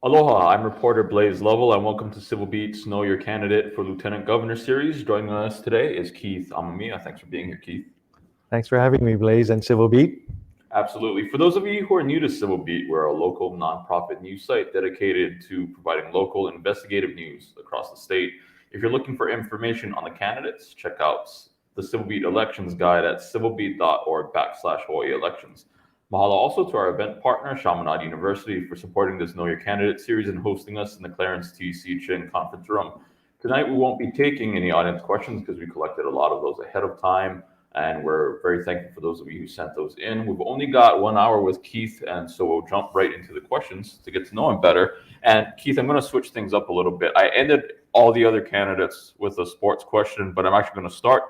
Aloha, I'm reporter Blaze Lovell, and welcome to Civil Beat's Know Your Candidate for Lieutenant Governor series. Joining us today is Keith Amemiya. Thanks for being here, Keith. Thanks for having me, Blaze and Civil Beat. Absolutely. For those of you who are new to Civil Beat, we're a local nonprofit news site dedicated to providing local investigative news across the state. If you're looking for information on the candidates, check out the Civil Beat Elections Guide at civilbeat.org/Hawaii elections. Mahalo also to our event partner, Chaminade University, for supporting this Know Your Candidate series and hosting us in the Clarence T.C. Chin conference room. Tonight, we won't be taking any audience questions because we collected a lot of those ahead of time, and we're very thankful for those of you who sent those in. We've only got 1 hour with Keith, and so we'll jump right into the questions to get to know him better. And Keith, I'm going to switch things up a little bit. I ended all the other candidates with a sports question, but I'm actually going to start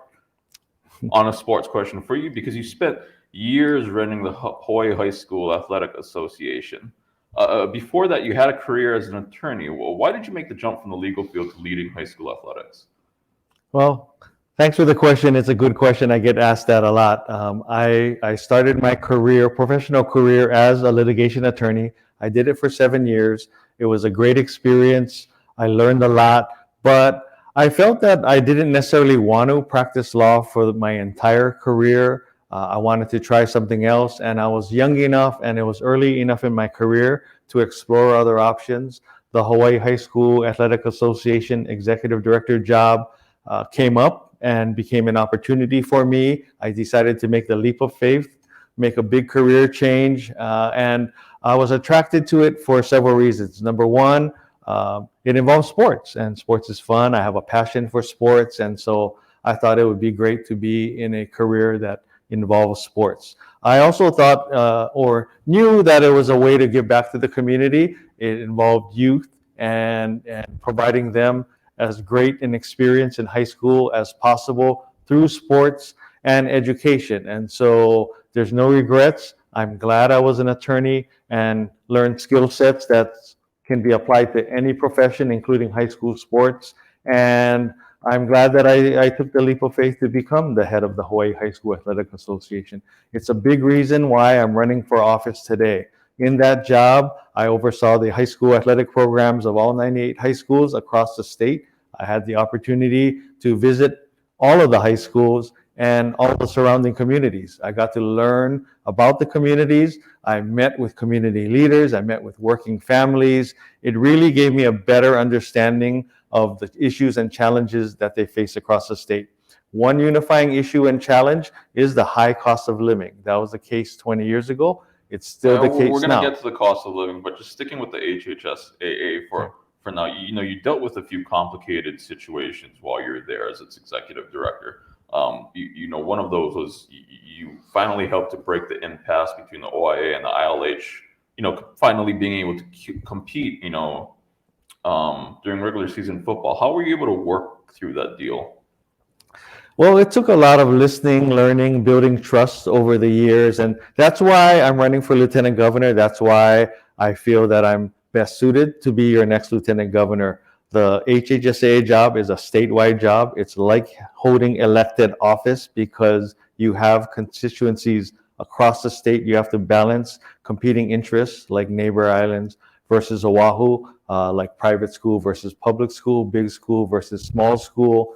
on a sports question for you because you spent years running the Hawaii High School Athletic Association. Before that, you had a career as an attorney. Well, why did you make the jump from the legal field to leading high school athletics? Well, thanks for the question. It's a good question. I get asked that a lot. I started my professional career as a litigation attorney. I did it for 7 years. It was a great experience. I learned a lot, but I felt that I didn't necessarily want to practice law for my entire career. I wanted to try something else, and I was young enough and it was early enough in my career to explore other options. The Hawaii High School Athletic Association executive director job came up and became an opportunity for me. I decided to make the leap of faith, make a big career change, and I was attracted to it for several reasons. Number one, it involves sports, and sports is fun. I have a passion for sports, and so I thought it would be great to be in a career that involves sports. I also thought or knew that it was a way to give back to the community. It involved youth and providing them as great an experience in high school as possible through sports and education. And so there's no regrets. I'm glad I was an attorney and learned skill sets that can be applied to any profession, including high school sports. And I'm glad that I took the leap of faith to become the head of the Hawaii High School Athletic Association. It's a big reason why I'm running for office today. In that job, I oversaw the high school athletic programs of all 98 high schools across the state. I had the opportunity to visit all of the high schools and all the surrounding communities. I got to learn about the communities. I met with community leaders. I met with working families. It really gave me a better understanding of the issues and challenges that they face across the state. One unifying issue and challenge is the high cost of living. That was the case 20 years ago. It's still the case now. We're going to get to the cost of living, but just sticking with the HHSAA for now, you dealt with a few complicated situations while you're there as its executive director. One of those was you finally helped to break the impasse between the OIA and the ILH, finally being able to compete, during regular season football. How were you able to work through that deal? Well, it took a lot of listening, learning, building trust over the years. And that's why I'm running for lieutenant governor. That's why I feel that I'm best suited to be your next lieutenant governor. The HHSAA job is a statewide job. It's like holding elected office because you have constituencies across the state. You have to balance competing interests like neighbor islands versus Oahu, like private school versus public school, big school versus small school,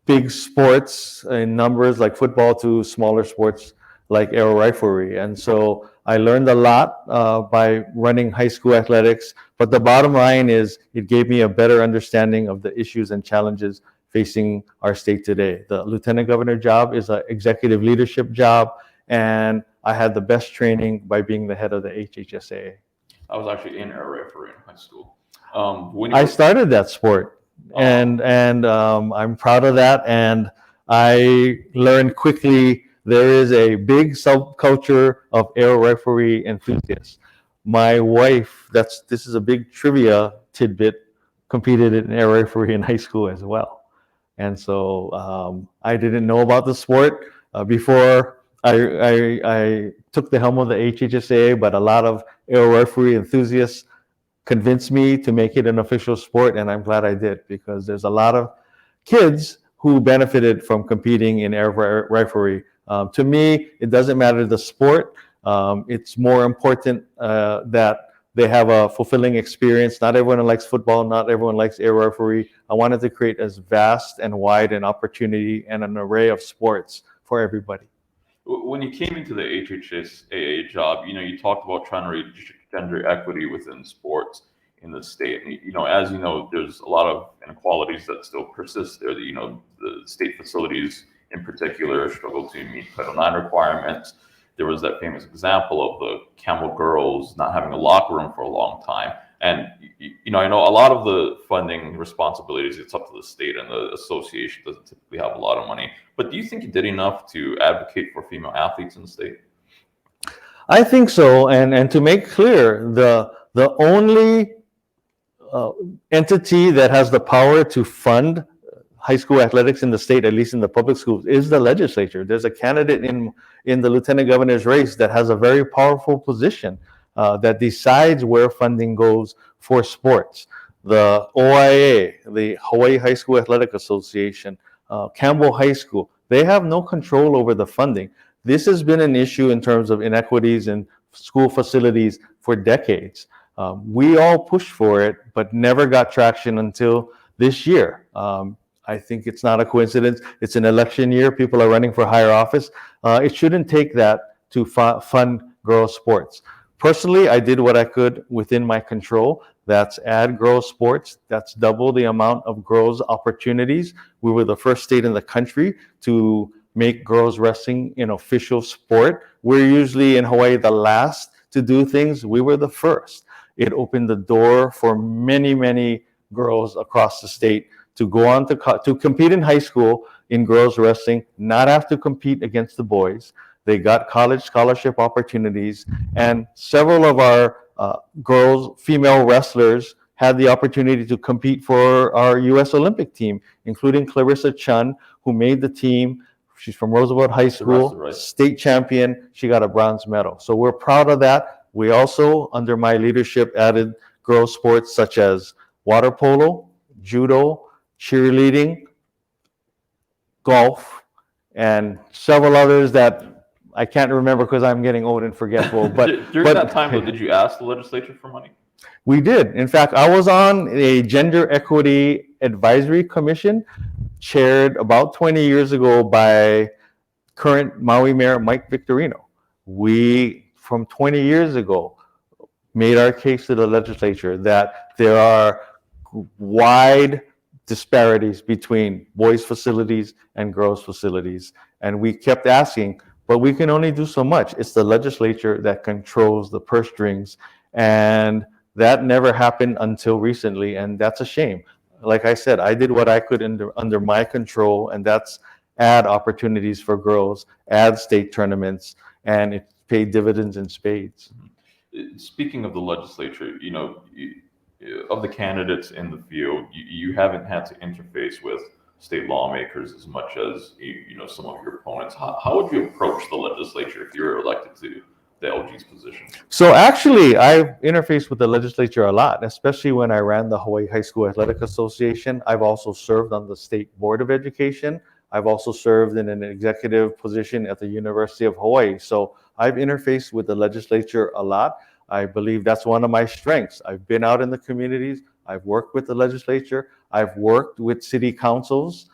big sports in numbers like football to smaller sports like air riflery. And so I learned a lot by running high school athletics, but the bottom line is it gave me a better understanding of the issues and challenges facing our state today. The lieutenant governor job is an executive leadership job, and I had the best training by being the head of the HHSAA. I was actually in air riflery in high school. I started that sport, and I'm proud of that. And I learned quickly there is a big subculture of air riflery enthusiasts. My wife, this is a big trivia tidbit, competed in air riflery in high school as well. And so I didn't know about the sport before I took the helm of the HHSAA, but a lot of air riflery enthusiasts convinced me to make it an official sport, and I'm glad I did, because there's a lot of kids who benefited from competing in air riflery. To me, it doesn't matter the sport. It's more important that they have a fulfilling experience. Not everyone likes football. Not everyone likes air referee. I wanted to create as vast and wide an opportunity and an array of sports for everybody. When you came into the HHSAA job, you talked about trying to reach gender equity within sports in the state. And, as you know, there's a lot of inequalities that still persist there. The state facilities in particular struggle to meet Title IX requirements. There was that famous example of the Campbell girls not having a locker room for a long time. And, I know a lot of the funding responsibilities, it's up to the state, and the association doesn't typically have a lot of money. But do you think you did enough to advocate for female athletes in the state? I think so. And to make clear, the only entity that has the power to fund high school athletics in the state, at least in the public schools, is the legislature. There's a candidate in the lieutenant governor's race that has a very powerful position that decides where funding goes for sports. The OIA, the Hawaii High School Athletic Association, Campbell High School, they have no control over the funding. This has been an issue in terms of inequities in school facilities for decades. We all pushed for it, but never got traction until this year. I think it's not a coincidence. It's an election year. People are running for higher office. It shouldn't take that to fund girls' sports. Personally, I did what I could within my control. That's add girls' sports. That's double the amount of girls' opportunities. We were the first state in the country to make girls wrestling an official sport. We're usually in Hawaii the last to do things. We were the first. It opened the door for many, many girls across the state to go on to compete in high school in girls wrestling, not have to compete against the boys. They got college scholarship opportunities, and several of our female wrestlers had the opportunity to compete for our U.S. Olympic team, including Clarissa Chun, who made the team. She's from Roosevelt High School, right? State champion. She got a bronze medal. So we're proud of that. We also, under my leadership, added girls' sports such as water polo, judo, cheerleading, golf, and several others that I can't remember because I'm getting old and forgetful. But during that time, though, did you ask the legislature for money? We did. In fact, I was on a gender equity advisory commission chaired about 20 years ago by current Maui Mayor Mike Victorino. We, from 20 years ago, made our case to the legislature that there are wide disparities between boys' facilities and girls' facilities. And we kept asking, but we can only do so much. It's the legislature that controls the purse strings. And that never happened until recently, and that's a shame. Like I said, I did what I could under my control, and that's add opportunities for girls, add state tournaments, and it paid dividends in spades. Speaking of the legislature, of the candidates in the field, you haven't had to interface with state lawmakers as much as some of your opponents. How would you approach the legislature if you were elected to the LG's position? So actually, I've interfaced with the legislature a lot, especially when I ran the Hawaii High School Athletic Association. I've also served on the State Board of Education. I've also served in an executive position at the University of Hawaii. So I've interfaced with the legislature a lot. I believe that's one of my strengths. I've been out in the communities. I've worked with the legislature. I've worked with city councils,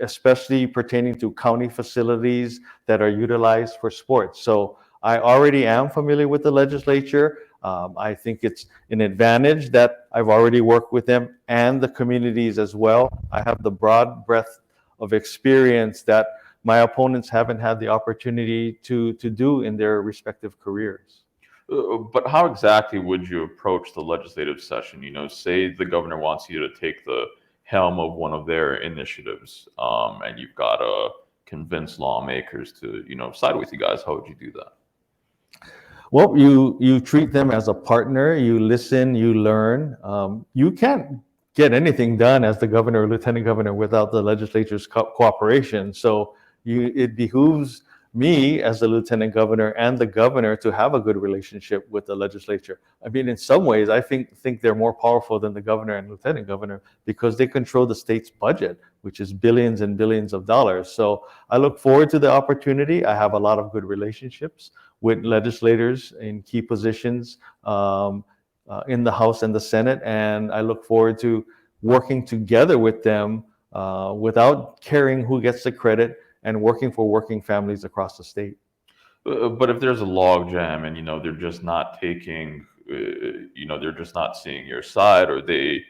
especially pertaining to county facilities that are utilized for sports. So I already am familiar with the legislature. I think it's an advantage that I've already worked with them and the communities as well. I have the broad breadth of experience that my opponents haven't had the opportunity to do in their respective careers. But how exactly would you approach the legislative session? Say the governor wants you to take the helm of one of their initiatives, and you've got to convince lawmakers to, side with you guys. How would you do that? Well, you treat them as a partner. You listen, you learn. You can't get anything done as the governor or lieutenant governor without the legislature's cooperation. So it behooves me as the lieutenant governor and the governor to have a good relationship with the legislature. I mean, in some ways, I think they're more powerful than the governor and lieutenant governor because they control the state's budget, which is billions and billions of dollars. So I look forward to the opportunity. I have a lot of good relationships with legislators in key positions in the House and the Senate, and I look forward to working together with them without caring who gets the credit and working for working families across the state. But if there's a log jam and they're just not taking, they're just not seeing your side, or they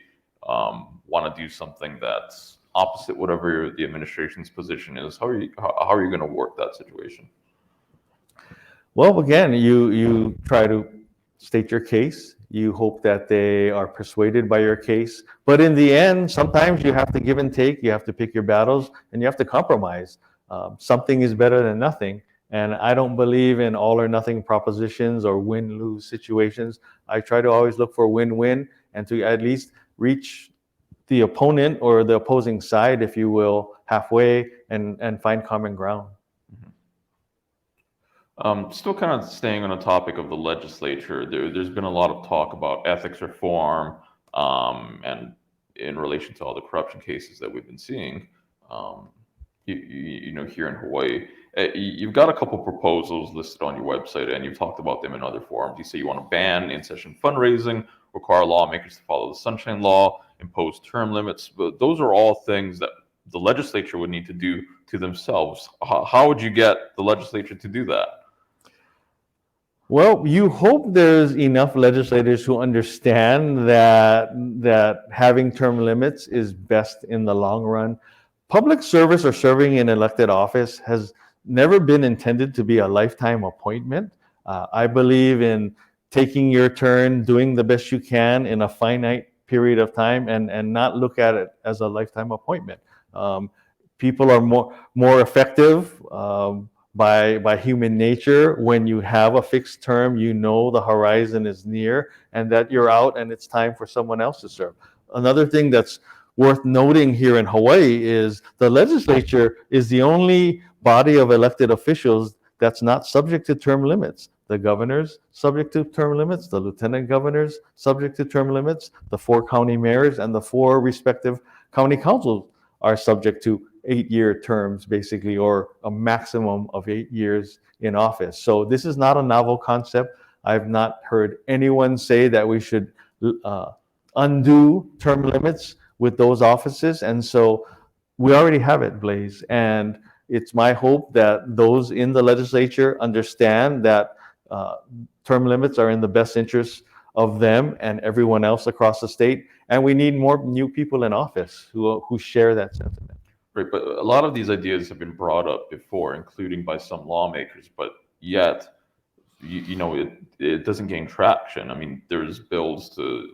want to do something that's opposite whatever the administration's position is, how are you going to work that situation? Well, again, you try to state your case. You hope that they are persuaded by your case. But in the end, sometimes you have to give and take. You have to pick your battles, and you have to compromise. Something is better than nothing. And I don't believe in all or nothing propositions or win-lose situations. I try to always look for win-win and to at least reach the opponent or the opposing side, if you will, halfway and find common ground. Still kind of staying on the topic of the legislature, there's been a lot of talk about ethics reform, and in relation to all the corruption cases that we've been seeing, here in Hawaii. You've got a couple proposals listed on your website, and you've talked about them in other forums. You say you want to ban in-session fundraising, require lawmakers to follow the Sunshine Law, impose term limits. But those are all things that the legislature would need to do to themselves. How would you get the legislature to do that? Well, you hope there's enough legislators who understand that having term limits is best in the long run. Public service or serving in elected office has never been intended to be a lifetime appointment. I believe in taking your turn, doing the best you can in a finite period of time, and not look at it as a lifetime appointment. People are more effective by human nature when you have a fixed term. The horizon is near and that you're out and it's time for someone else to serve. Another thing that's worth noting here in Hawaii is the legislature is the only body of elected officials that's not subject to term limits. The governor's subject to term limits, the lieutenant governors subject to term limits, the 4 county mayors and the 4 respective county councils are subject to 8-year terms, basically, or a maximum of 8 years in office. So this is not a novel concept. I've not heard anyone say that we should undo term limits with those offices. And so we already have it, Blaze. And it's my hope that those in the legislature understand that term limits are in the best interest of them and everyone else across the state. And we need more new people in office who share that sentiment. Right, but a lot of these ideas have been brought up before, including by some lawmakers, but yet, it doesn't gain traction. I mean, there's bills to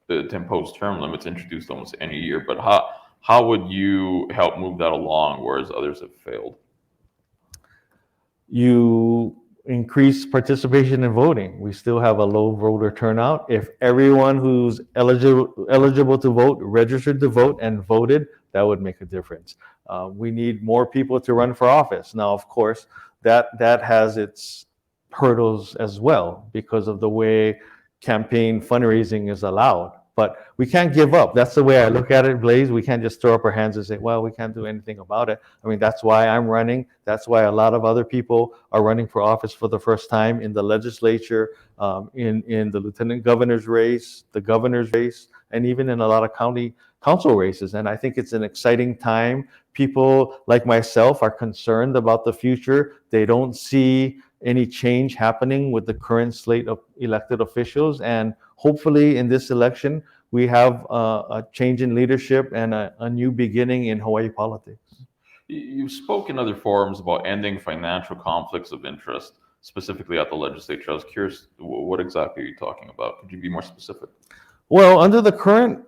impose term limits introduced almost any year, but how would you help move that along, whereas others have failed? You increase participation in voting. We still have a low voter turnout. If everyone who's eligible to vote registered to vote and voted, that would make a difference. We need more people to run for office. Now, of course, that has its hurdles as well because of the way campaign fundraising is allowed. But we can't give up. That's the way I look at it, Blaze. We can't just throw up our hands and say, well, we can't do anything about it. I mean, that's why I'm running. That's why a lot of other people are running for office for the first time in the legislature, in the lieutenant governor's race, the governor's race, and even in a lot of county council races. And I think it's an exciting time. People like myself are concerned about the future. They don't see any change happening with the current slate of elected officials. And hopefully in this election, we have a change in leadership and a new beginning in Hawaii politics. You've spoken in other forums about ending financial conflicts of interest, specifically at the legislature. I was curious, what exactly are you talking about? Could you be more specific? Well, under the current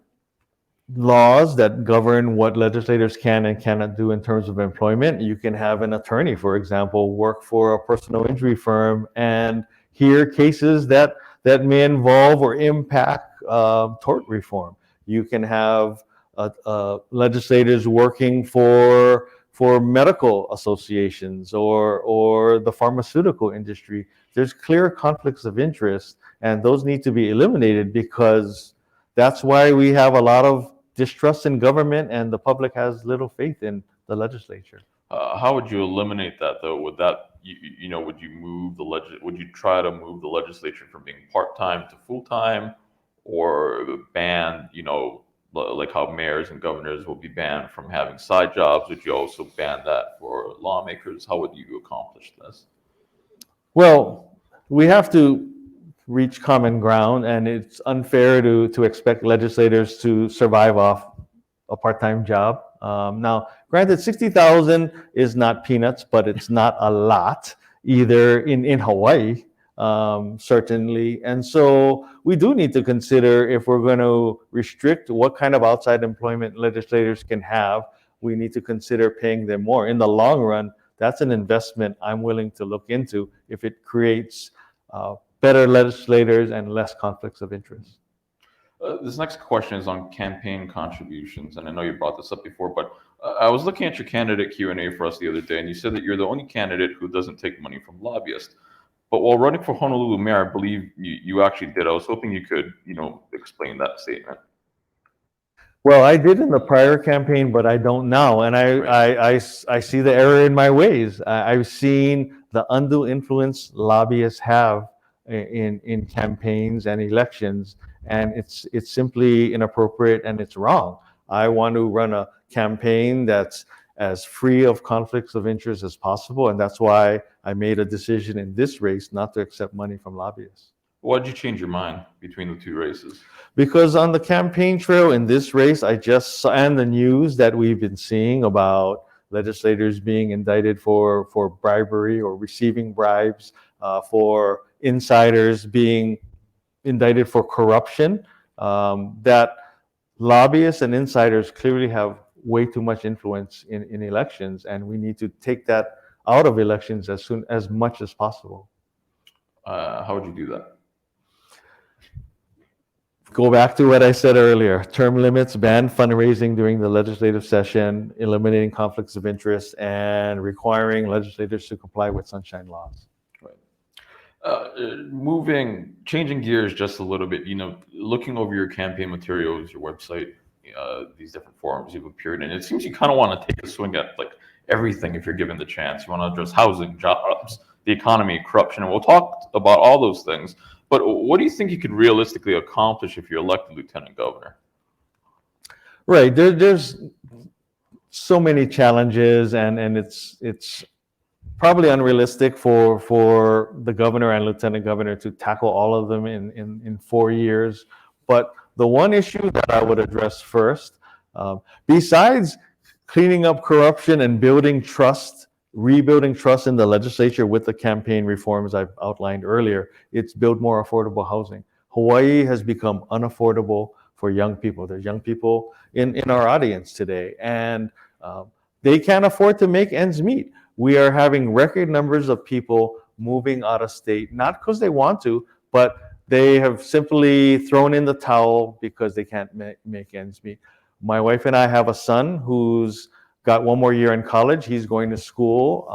laws that govern what legislators can and cannot do in terms of employment, you can have an attorney, for example, work for a personal injury firm and hear cases that may involve or impact tort reform. You can have legislators working for medical associations or the pharmaceutical industry. There's clear conflicts of interest, and those need to be eliminated because that's why we have a lot of distrust in government and the public has little faith in the legislature. How would you eliminate that though? Would that would you would you try to move the legislature from being part-time to full-time, or ban, like how mayors and governors will be banned from having side jobs? Would you also ban that for lawmakers? How would you accomplish this? Well, we have to reach common ground, and it's unfair to expect legislators to survive off a part-time job. Now, granted, 60,000 is not peanuts, but it's not a lot either in Hawaii, certainly. And so we do need to consider, if we're going to restrict what kind of outside employment legislators can have, we need to consider paying them more. In the long run, that's an investment I'm willing to look into if it creates better legislators and less conflicts of interest. This next question is on campaign contributions, and I know you brought this up before, but I was looking at your candidate Q&A for us the other day, and you said that you're the only candidate who doesn't take money from lobbyists. But while running for Honolulu mayor, I believe you actually did. I was hoping you could, explain that statement. Well, I did in the prior campaign, but I don't now, and I see the error in my ways. I've seen the undue influence lobbyists have in campaigns and elections, and it's simply inappropriate and it's wrong. I want to run a campaign that's as free of conflicts of interest as possible, and that's why I made a decision in this race not to accept money from lobbyists. Why did you change your mind between the two races? Because on the campaign trail in this race, I just saw, and the news that we've been seeing about legislators being indicted for bribery or receiving bribes, for insiders being indicted for corruption, that lobbyists and insiders clearly have way too much influence in elections, and we need to take that out of elections as much as possible. How would you do that? Go back to what I said earlier: term limits, ban fundraising during the legislative session, eliminating conflicts of interest, and requiring legislators to comply with sunshine laws. Changing gears just a little bit, looking over your campaign materials, your website, these different forums you've appeared in, it seems you kind of want to take a swing at like everything if you're given the chance. You want to address housing, jobs, the economy, corruption, and we'll talk about all those things. But what do you think you could realistically accomplish if you're elected lieutenant governor? Right. There's so many challenges, and it's probably unrealistic for the governor and lieutenant governor to tackle all of them in 4 years. But the one issue that I would address first, besides cleaning up corruption and rebuilding trust in the legislature with the campaign reforms I've outlined earlier, it's build more affordable housing. Hawaii has become unaffordable for young people. There's young people in our audience today, and they can't afford to make ends meet. We are having record numbers of people moving out of state, not because they want to, but they have simply thrown in the towel because they can't make ends meet. My wife and I have a son who's got one more year in college. He's going to school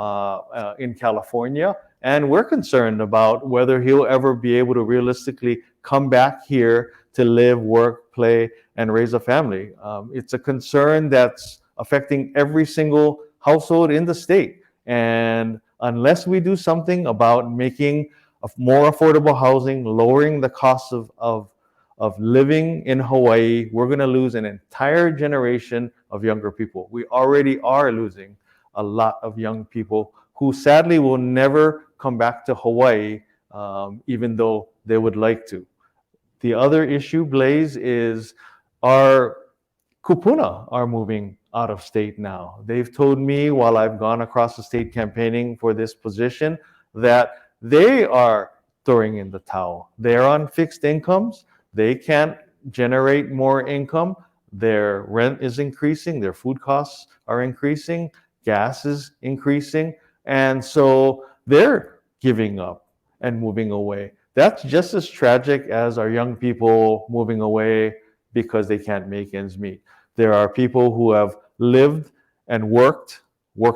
in California, and we're concerned about whether he'll ever be able to realistically come back here to live, work, play, and raise a family. It's a concern that's affecting every single household in the state. And unless we do something about making more affordable housing, lowering the cost of living in Hawaii, we're going to lose an entire generation of younger people. We already are losing a lot of young people who sadly will never come back to Hawaii, even though they would like to. The other issue, Blaze, is our kupuna are moving out of state now. They've told me while I've gone across the state campaigning for this position that they are throwing in the towel. They're on fixed incomes. They can't generate more income. Their rent is increasing. Their food costs are increasing. Gas is increasing. And so they're giving up and moving away. That's just as tragic as our young people moving away because they can't make ends meet. There are people who have lived and worked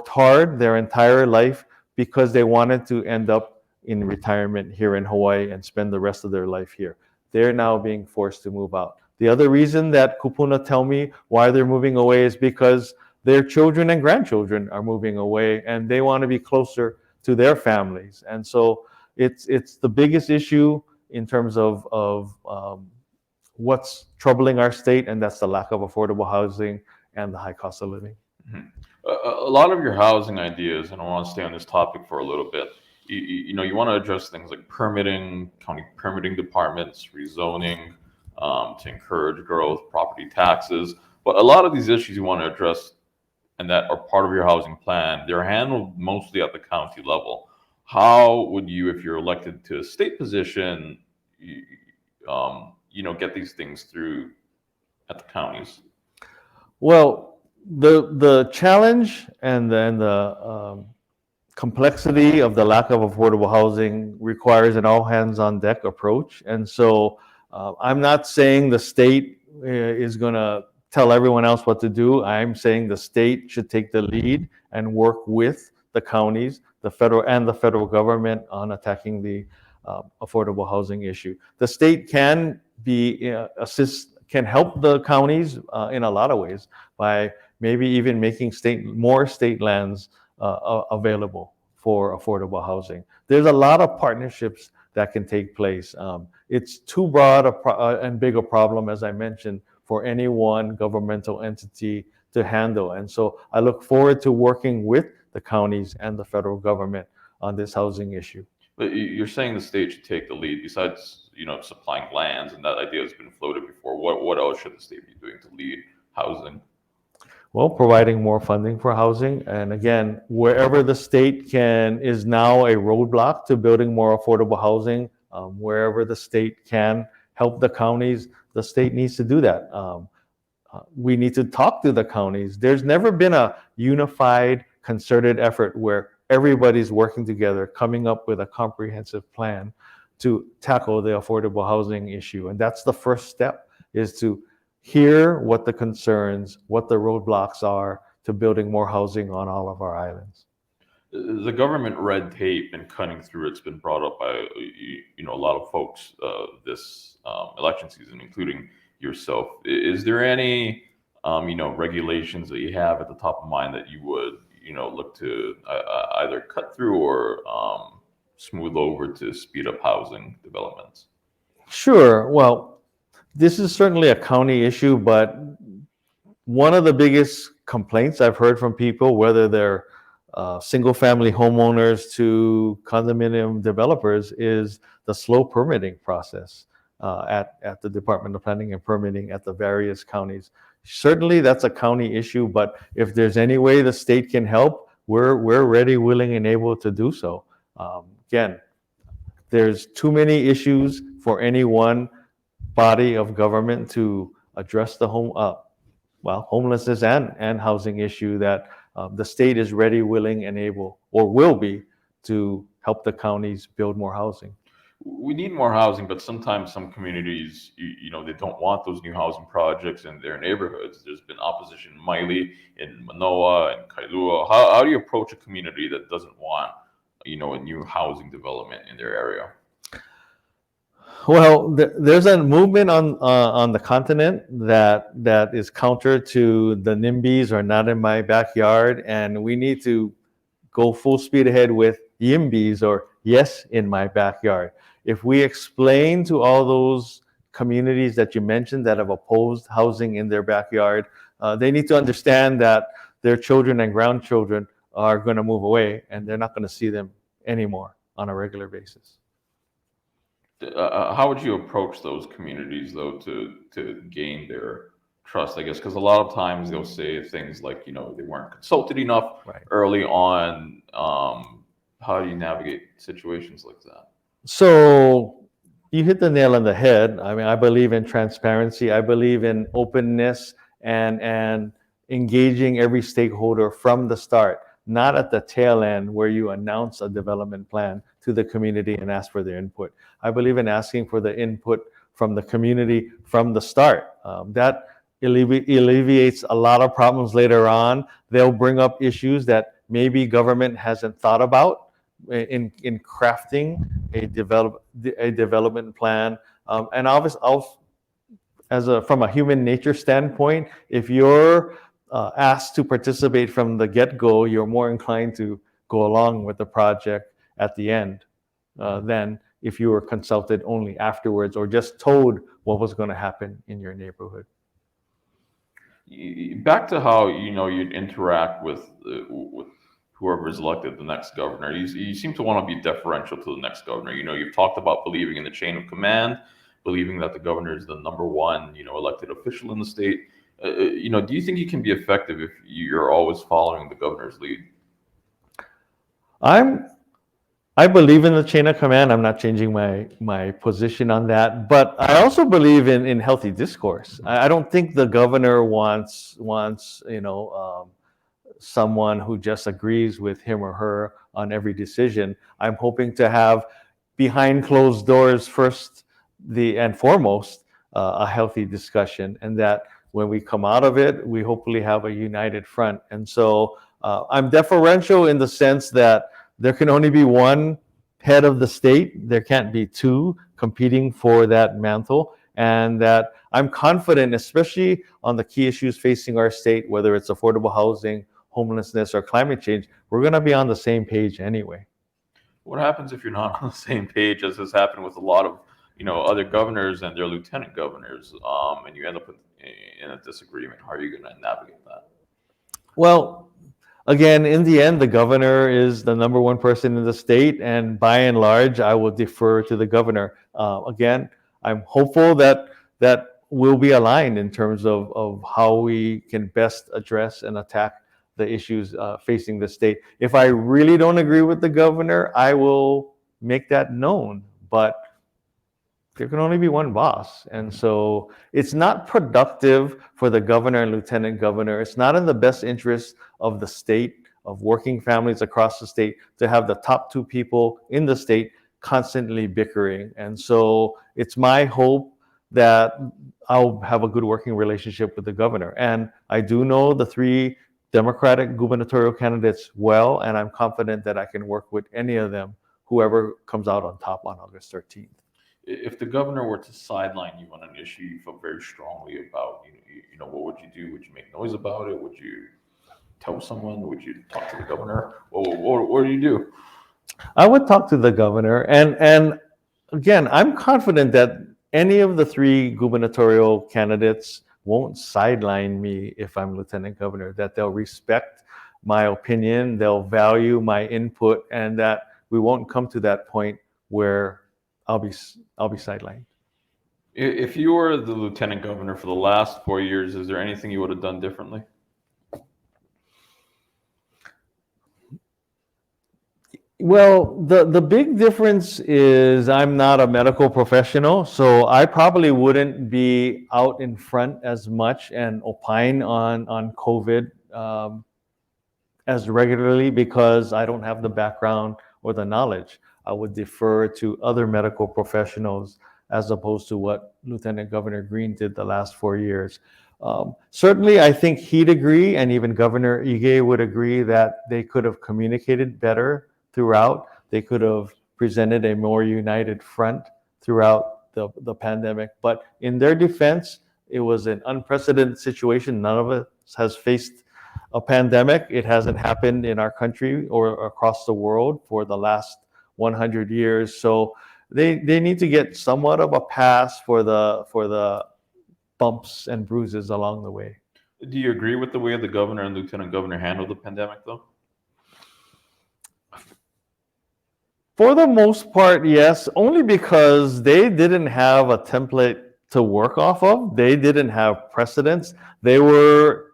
hard their entire life because they wanted to end up in retirement here in Hawaii and spend the rest of their life here. They're now being forced to move out. The other reason that kupuna tell me why they're moving away is because their children and grandchildren are moving away, and they want to be closer to their families. And so it's the biggest issue in terms of what's troubling our state, and that's the lack of affordable housing and the high cost of living. Mhm. A lot of your housing ideas, and I want to stay on this topic for a little bit. You want to address things like permitting, county permitting departments, rezoning, to encourage growth, property taxes. But a lot of these issues you want to address and that are part of your housing plan, they're handled mostly at the county level. How would you, if you're elected to a state position, get these things through at the counties? Well, the challenge and then the complexity of the lack of affordable housing requires an all hands on deck approach. And so I'm not saying the state is going to tell everyone else what to do. I'm saying the state should take the lead and work with the counties, the federal government on attacking the affordable housing issue. The state can can help the counties in a lot of ways by maybe even making more state lands available for affordable housing. There's a lot of partnerships that can take place. It's too broad and big a problem, as I mentioned, for any one governmental entity to handle. And so I look forward to working with the counties and the federal government on this housing issue. But you're saying the state should take the lead besides, supplying lands, and that idea has been floated before. What else should the state be doing to lead housing? Well, providing more funding for housing. And again, wherever the state is now a roadblock to building more affordable housing, wherever the state can help the counties, the state needs to do that. We need to talk to the counties. There's never been a unified, concerted effort where everybody's working together, coming up with a comprehensive plan to tackle the affordable housing issue. And that's the first step, is to hear what the concerns, what the roadblocks are to building more housing on all of our islands. The government red tape and cutting through it's been brought up by a lot of folks this election season, including yourself. Is there any regulations that you have at the top of mind that you would look to either cut through or smooth over to speed up housing developments? Sure. Well, this is certainly a county issue, but one of the biggest complaints I've heard from people, whether they're single-family homeowners to condominium developers, is the slow permitting process at the Department of Planning and Permitting at the various counties. Certainly, that's a county issue, but if there's any way the state can help, we're ready, willing, and able to do so. Again, there's too many issues for any one body of government to address the homelessness and housing issue that the state is ready, willing, and able, or will be, to help the counties build more housing. We need more housing, but sometimes some communities, they don't want those new housing projects in their neighborhoods. There's been opposition in Miley, in Manoa, and Kailua. How do you approach a community that doesn't want, a new housing development in their area? Well, there's a movement on the continent that is counter to the NIMBYs, or not in my backyard, and we need to go full speed ahead with YIMBYs, or yes in my backyard. If we explain to all those communities that you mentioned that have opposed housing in their backyard, they need to understand that their children and grandchildren are going to move away, and they're not going to see them anymore on a regular basis. How would you approach those communities, though, to gain their trust, I guess? Because a lot of times they'll say things like, they weren't consulted enough early on. How do you navigate situations like that? So you hit the nail on the head. I mean, I believe in transparency. I believe in openness and engaging every stakeholder from the start, not at the tail end where you announce a development plan to the community and ask for their input. I believe in asking for the input from the community from the start. That alleviates a lot of problems later on. They'll bring up issues that maybe government hasn't thought about in crafting a development plan. And obviously, from a human nature standpoint, if you're asked to participate from the get-go, you're more inclined to go along with the project at the end than if you were consulted only afterwards or just told what was going to happen in your neighborhood. Back to how you'd interact with whoever is elected the next governor. You seem to want to be deferential to the next governor. You've talked about believing in the chain of command, believing that the governor is the number one elected official in the state. Do you think you can be effective if you're always following the governor's lead? I believe in the chain of command. I'm not changing my position on that, but I also believe in healthy discourse. I don't think the governor wants someone who just agrees with him or her on every decision. I'm hoping to have behind closed doors first and foremost a healthy discussion, and that when we come out of it, we hopefully have a united front. And so I'm deferential in the sense that there can only be one head of the state. There can't be two competing for that mantle. And that I'm confident, especially on the key issues facing our state, whether it's affordable housing, homelessness, or climate change, we're going to be on the same page anyway. What happens if you're not on the same page, as has happened with a lot of other governors and their lieutenant governors, and you end up in a disagreement? How are you going to navigate that? Well, again, in the end, the governor is the number one person in the state, and by and large, I will defer to the governor. Again, I'm hopeful that we'll be aligned in terms of how we can best address and attack the issues facing the state. If I really don't agree with the governor, I will make that known. But there can only be one boss. And so it's not productive for the governor and lieutenant governor. It's not in the best interest of the state, of working families across the state, to have the top two people in the state constantly bickering. And so it's my hope that I'll have a good working relationship with the governor. And I do know the three Democratic gubernatorial candidates well, and I'm confident that I can work with any of them, whoever comes out on top on August 13th. If the governor were to sideline you on an issue you felt very strongly about, what would you do? Would you make noise about it? Would you tell someone? Would you talk to the governor? What do you do? I would talk to the governor, and again, I'm confident that any of the three gubernatorial candidates won't sideline me if I'm lieutenant governor, that they'll respect my opinion, they'll value my input, and that we won't come to that point where I'll be sidelined. If you were the lieutenant governor for the last 4 years, is there anything you would have done differently? Well, the big difference is I'm not a medical professional, so I probably wouldn't be out in front as much and opine on COVID as regularly, because I don't have the background or the knowledge. I would defer to other medical professionals as opposed to what Lieutenant Governor Green did the last 4 years. Certainly, I think he'd agree, and even Governor Ige would agree, that they could have communicated better throughout. They could have presented a more united front throughout the pandemic. But in their defense, it was an unprecedented situation. None of us has faced a pandemic. It hasn't happened in our country or across the world for the last 100 years. So they need to get somewhat of a pass for the bumps and bruises along the way. Do you agree with the way the governor and lieutenant governor handled the pandemic, though? For the most part, yes, only because they didn't have a template to work off of. They didn't have precedents. They were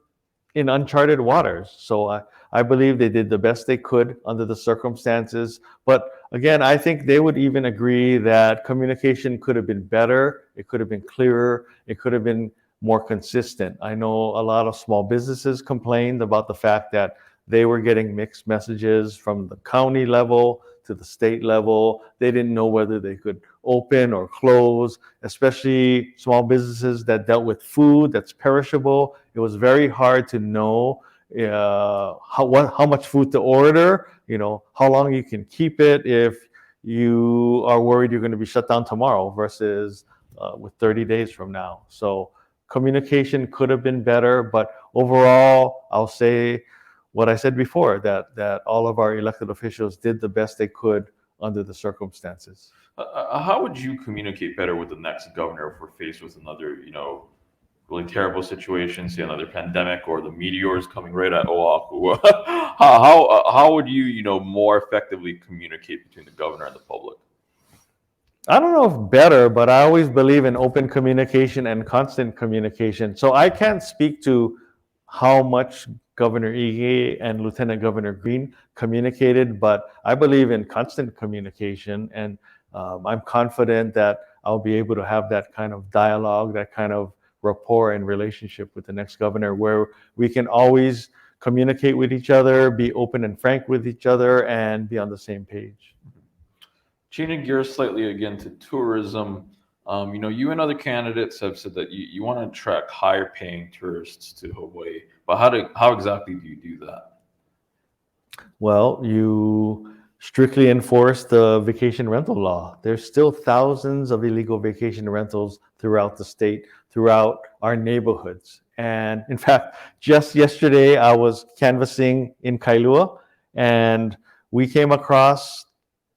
in uncharted waters. So I believe they did the best they could under the circumstances. But again, I think they would even agree that communication could have been better. It could have been clearer. It could have been more consistent. I know a lot of small businesses complained about the fact that they were getting mixed messages from the county level to the state level. They didn't know whether they could open or close, especially small businesses that dealt with food that's perishable. It was very hard to know how much food to order, how long you can keep it if you are worried you're going to be shut down tomorrow versus with 30 days from now. So communication could have been better, but overall, I'll say what I said before, that all of our elected officials did the best they could under the circumstances. How would you communicate better with the next governor if we're faced with another, really terrible situation, say another pandemic or the meteors coming right at Oahu? How would you, more effectively communicate between the governor and the public? I don't know if better, but I always believe in open communication and constant communication. So I can't speak to how much Governor Ige and Lieutenant Governor Green communicated, but I believe in constant communication, and I'm confident that I'll be able to have that kind of dialogue, that kind of rapport and relationship with the next governor, where we can always communicate with each other, be open and frank with each other, and be on the same page. Changing gears slightly again to tourism, you and other candidates have said that you want to attract higher paying tourists to Hawaii, but how exactly do you do that? Well, you strictly enforce the vacation rental law. There's still thousands of illegal vacation rentals throughout the state, throughout our neighborhoods. And in fact, just yesterday, I was canvassing in Kailua, and we came across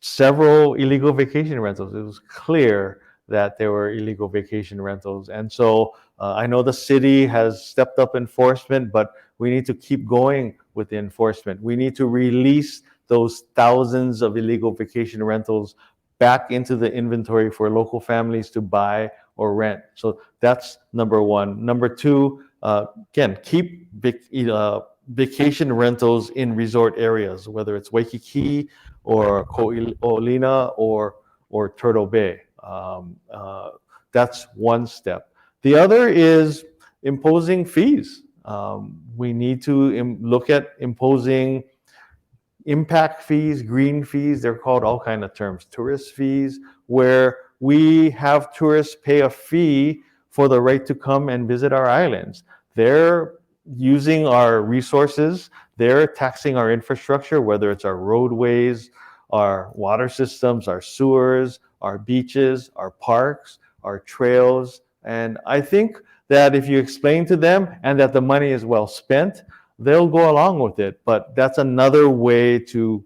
several illegal vacation rentals. It was clear that there were illegal vacation rentals. And so I know the city has stepped up enforcement, but we need to keep going with the enforcement. We need to release those thousands of illegal vacation rentals back into the inventory for local families to buy or rent. So that's number one. Number two, again, keep vacation rentals in resort areas, whether it's Waikiki or Ko'olina or Turtle Bay. That's one step. The other is imposing fees. We need to look at imposing impact fees, green fees. They're called all kinds of terms. Tourist fees, where we have tourists pay a fee for the right to come and visit our islands. They're using our resources. They're taxing our infrastructure, whether it's our roadways, our water systems, our sewers, our beaches, our parks, our trails. And I think that if you explain to them and that the money is well spent, they'll go along with it. But that's another way to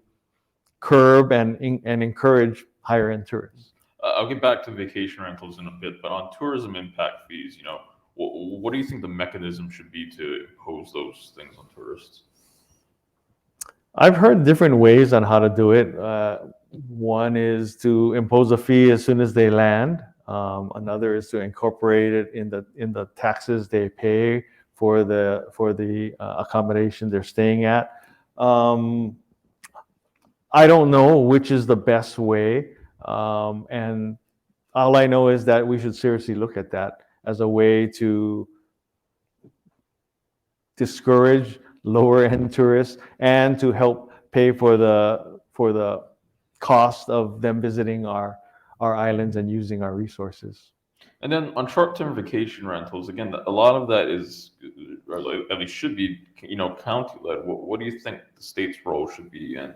curb and encourage higher end tourists. I'll get back to vacation rentals in a bit, but on tourism impact fees, what do you think the mechanism should be to impose those things on tourists? I've heard different ways on how to do it. One is to impose a fee as soon as they land. Another is to incorporate it in the taxes they pay for the accommodation they're staying at. I don't know which is the best way, and all I know is that we should seriously look at that as a way to discourage lower end tourists and to help pay for the cost of them visiting our islands and using our resources. And then on short-term vacation rentals, again, a lot of that is, or at least should be, county-led. What do you think the state's role should be in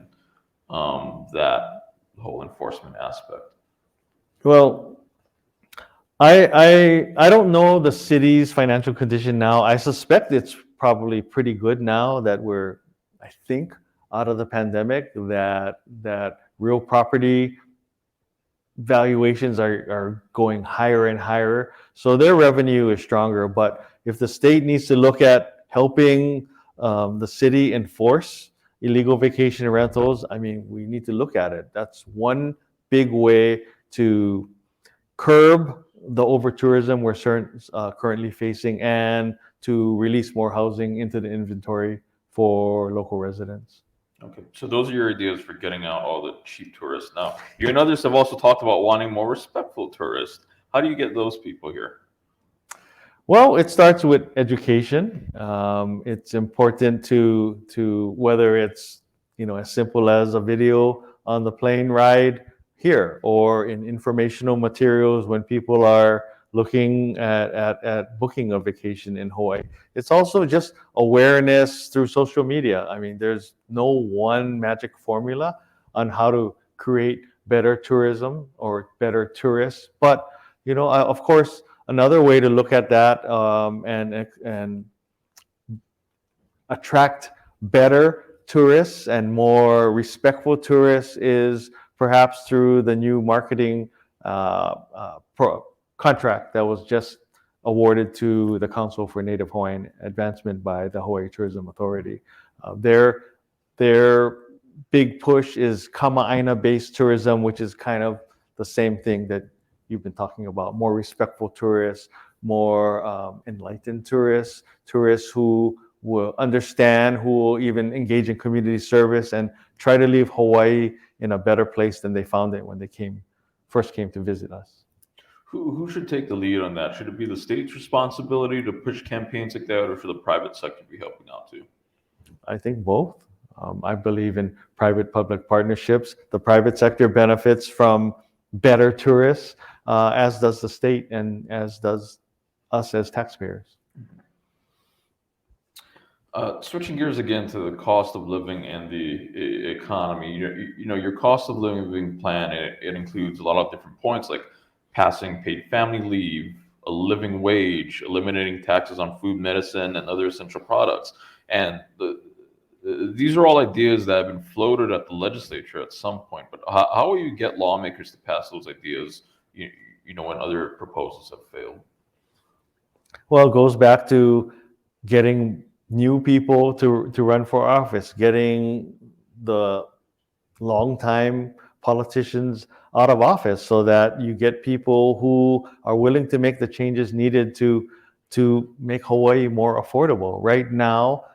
that whole enforcement aspect? Well, I don't know the city's financial condition now. I suspect it's probably pretty good now that we're, I think, out of the pandemic, that real property valuations are going higher and higher. So their revenue is stronger. But if the state needs to look at helping the city enforce illegal vacation rentals, I mean, we need to look at it. That's one big way to curb the over-tourism we're currently facing and to release more housing into the inventory for local residents. Okay, so those are your ideas for getting out all the cheap tourists. Now, you and others have also talked about wanting more respectful tourists. How do you get those people here? Well, it starts with education. It's important to whether it's as simple as a video on the plane ride here or in informational materials when people are looking at booking a vacation in Hawaii. It's also just awareness through social media. I mean, there's no one magic formula on how to create better tourism or better tourists. But, of course, another way to look at that, and attract better tourists and more respectful tourists is perhaps through the new marketing contract that was just awarded to the Council for Native Hawaiian Advancement by the Hawaii Tourism Authority. Their big push is Kama'aina-based tourism, which is kind of the same thing that you've been talking about: more respectful tourists, more enlightened tourists, tourists who will understand, who will even engage in community service and try to leave Hawaii in a better place than they found it when they first came to visit us. Who should take the lead on that? Should it be the state's responsibility to push campaigns like that, or should the private sector be helping out too? I think both. I believe in private-public partnerships. The private sector benefits from better tourists, as does the state and as does us as taxpayers. Switching gears again to the cost of living and the economy, your cost of living plan, it includes a lot of different points like passing paid family leave, a living wage, eliminating taxes on food, medicine, and other essential products. And these are all ideas that have been floated at the legislature at some point. But how will you get lawmakers to pass those ideas, when other proposals have failed? Well, it goes back to getting new people to run for office, getting the longtime politicians out of office so that you get people who are willing to make the changes needed to make Hawaii more affordable. Right now,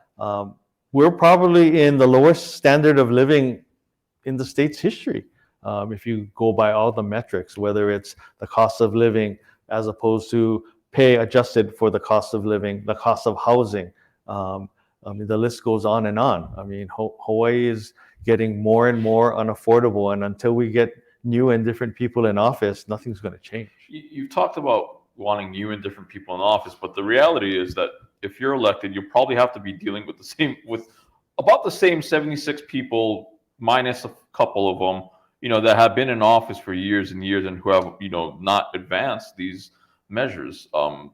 we're probably in the lowest standard of living in the state's history. If you go by all the metrics, whether it's the cost of living as opposed to pay adjusted for the cost of living, the cost of housing. The list goes on and on. Hawaii is getting more and more unaffordable, and until we get new and different people in office, nothing's going to change. You've talked about wanting new and different people in office, but the reality is that if you're elected, you probably have to be dealing with about the same 76 people, minus a couple of them, that have been in office for years and years and who have, not advanced these measures. How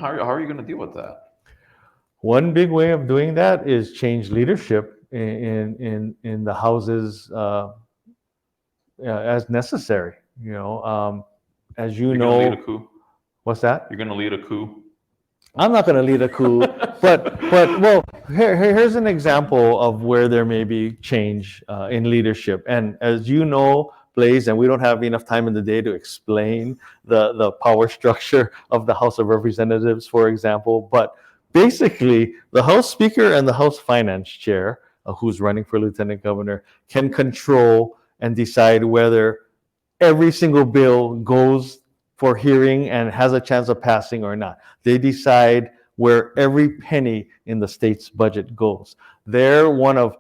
are you going to deal with that? One big way of doing that is change leadership in the houses as necessary. As you know, lead a coup? What's that? You're going to lead a coup? I'm not going to lead a coup, but well, here's an example of where there may be change in leadership. And as you know, Blaze, and we don't have enough time in the day to explain the power structure of the House of Representatives, for example, but basically, the House Speaker and the House Finance Chair, who's running for Lieutenant Governor, can control and decide whether every single bill goes for hearing and has a chance of passing or not. They decide where every penny in the state's budget goes. They're one of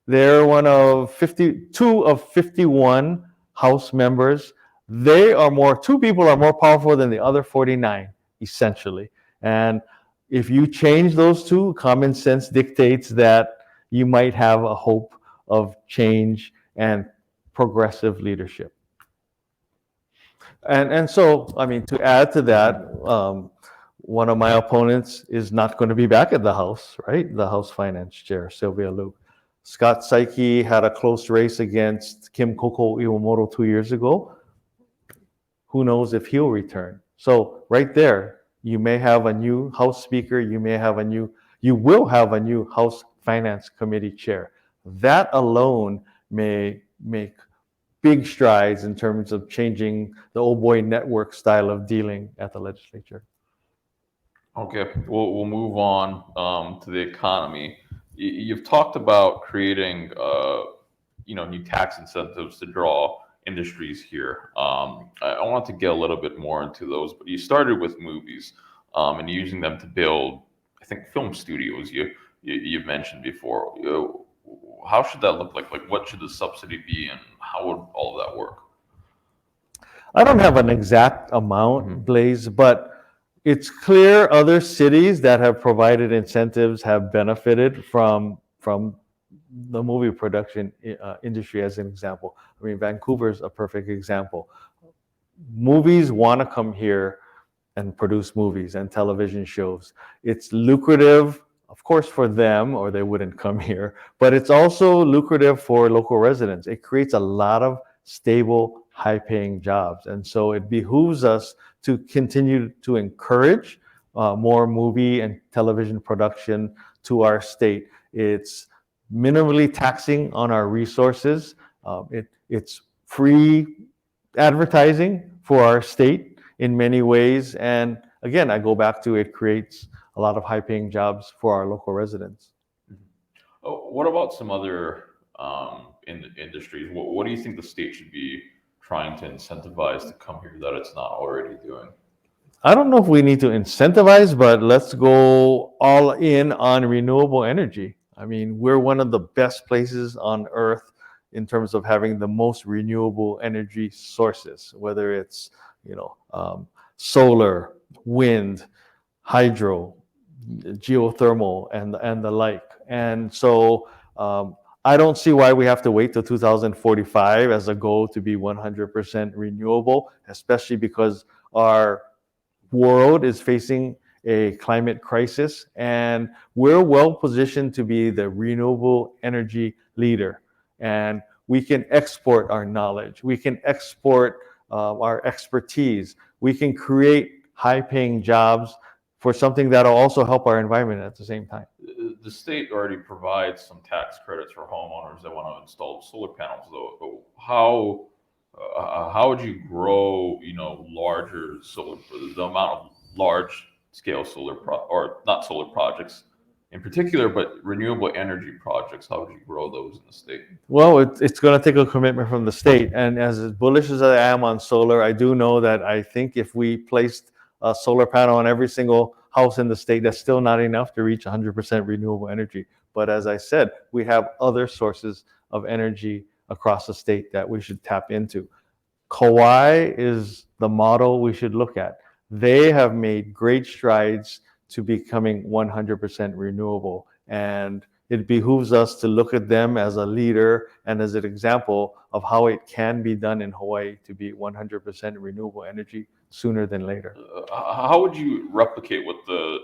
52 of 51 House members. Two people are more powerful than the other 49, essentially. And if you change those two, common sense dictates that you might have a hope of change and progressive leadership. And so, to add to that, one of my opponents is not going to be back at the House, right? The House Finance Chair, Sylvia Luke. Scott Saiki had a close race against Kim Koko Iwamoto 2 years ago. Who knows if he'll return? So right there, you may have a new House Speaker, you will have a new House Finance Committee Chair. That alone may make big strides in terms of changing the old boy network style of dealing at the legislature. Okay, we'll move on to the economy. You've talked about creating, new tax incentives to draw industries here. I want to get a little bit more into those, but you started with movies and using them to build, I think, film studios. You've mentioned before. How should that look like? Like, what should the subsidy be, and how would all of that work? I don't have an exact amount, Blaze, but it's clear other cities that have provided incentives have benefited from the movie production industry, as an example. Vancouver's a perfect example. Movies want to come here and produce movies and television shows. It's lucrative, of course, for them, or they wouldn't come here, but it's also lucrative for local residents. It creates a lot of stable, high-paying jobs. And so it behooves us to continue to encourage more movie and television production to our state. It's minimally taxing on our resources. It's free advertising for our state in many ways. And again, I go back to it creates a lot of high-paying jobs for our local residents. Oh, what about some other industries? What do you think the state should be trying to incentivize to come here that it's not already doing? I don't know if we need to incentivize, but let's go all in on renewable energy. I mean, we're one of the best places on earth in terms of having the most renewable energy sources, whether it's, solar, wind, hydro, geothermal, and the like. And so I don't see why we have to wait till 2045 as a goal to be 100% renewable, especially because our world is facing a climate crisis, and we're well positioned to be the renewable energy leader. And we can export our knowledge, we can export our expertise, we can create high-paying jobs for something that'll also help our environment at the same time. The state already provides some tax credits for homeowners that want to install solar panels, though. But how would you grow, larger solar, the amount of large scale solar or not solar projects in particular, but renewable energy projects? How would you grow those in the state? Well, it's going to take a commitment from the state. And as bullish as I am on solar, I do know that I think if we placed a solar panel on every single house in the state, that's still not enough to reach 100% renewable energy. But as I said, we have other sources of energy across the state that we should tap into. Kauai is the model we should look at. They have made great strides to becoming 100% renewable. And it behooves us to look at them as a leader and as an example of how it can be done in Hawaii to be 100% renewable energy sooner than later. How would you replicate what the